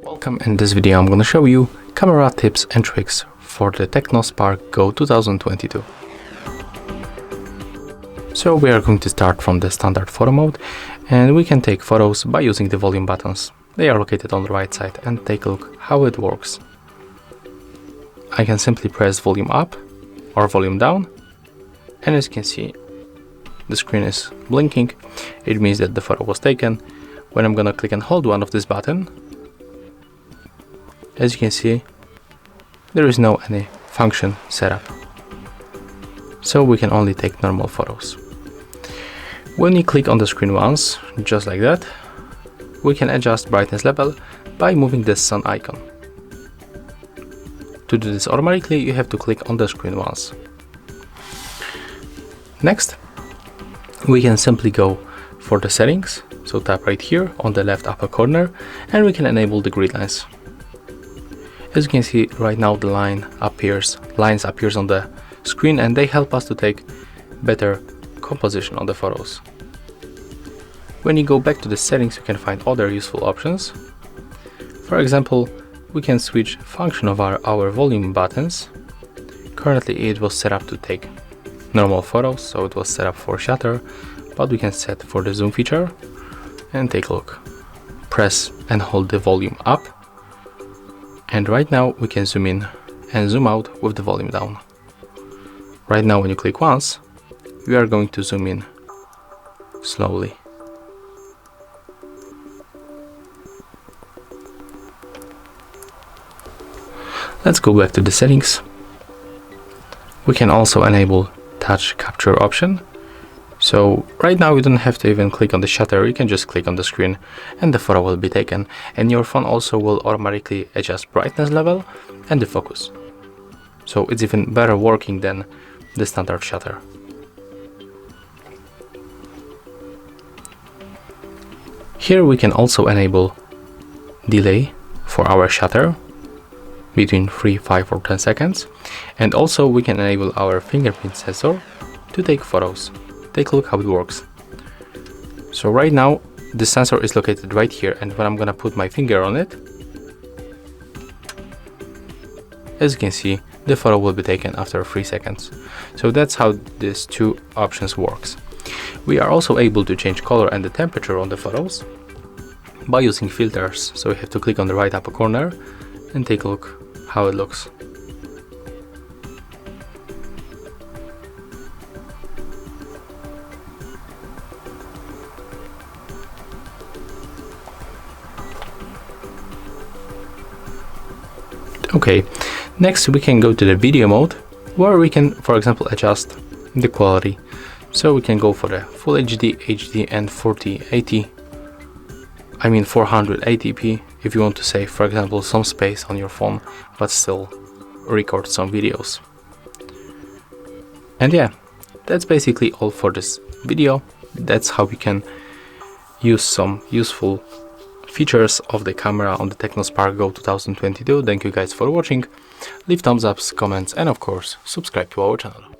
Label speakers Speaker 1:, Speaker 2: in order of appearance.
Speaker 1: Welcome. In this video I'm going to show you camera tips and tricks for the TECNO Spark GO 2022. So we are going to start from the standard photo mode, and we can take photos by using the volume buttons. They are located on the right side, and take a look how it works. I can simply press volume up or volume down, and as you can see the screen is blinking. It means that the photo was taken. When I'm gonna click and hold one of this button, as you can see, there is no any function set up, so we can only take normal photos. When you click on the screen once, just like that, we can adjust brightness level by moving the sun icon. To do this automatically, you have to click on the screen once. Next, we can simply go for the settings, so tap right here on the left upper corner, and we can enable the grid lines. As you can see right now, the lines appears on the screen, and they help us to take better composition on the photos. When you go back to the settings, you can find other useful options. For example, we can switch function of our volume buttons. Currently it was set up to take normal photos, so it was set up for shutter, but we can set for the zoom feature and take a look. Press and hold the volume up, and right now we can zoom in and zoom out with the volume down. Right now when you click once, we are going to zoom in slowly. Let's go back to the settings. We can also enable touch capture option. So right now you don't have to even click on the shutter, you can just click on the screen and the photo will be taken, and your phone also will automatically adjust brightness level and the focus. So it's even better working than the standard shutter. Here we can also enable delay for our shutter between 3, 5 or 10 seconds, and also we can enable our fingerprint sensor to take photos. Take a look how it works. So right now the sensor is located right here, and when I'm gonna put my finger on it, as you can see, the photo will be taken after 3 seconds. So that's how these two options works. We are also able to change color and the temperature on the photos by using filters. So you have to click on the right upper corner and take a look how it looks. Okay, next we can go to the video mode, where we can, for example, adjust the quality. So we can go for the Full HD, HD and 480p if you want to save, for example, some space on your phone but still record some videos. And yeah, that's basically all for this video. That's how we can use some useful features of the camera on the TECNO Spark GO 2022. Thank you guys for watching. Leave thumbs ups, comments, and of course subscribe to our channel.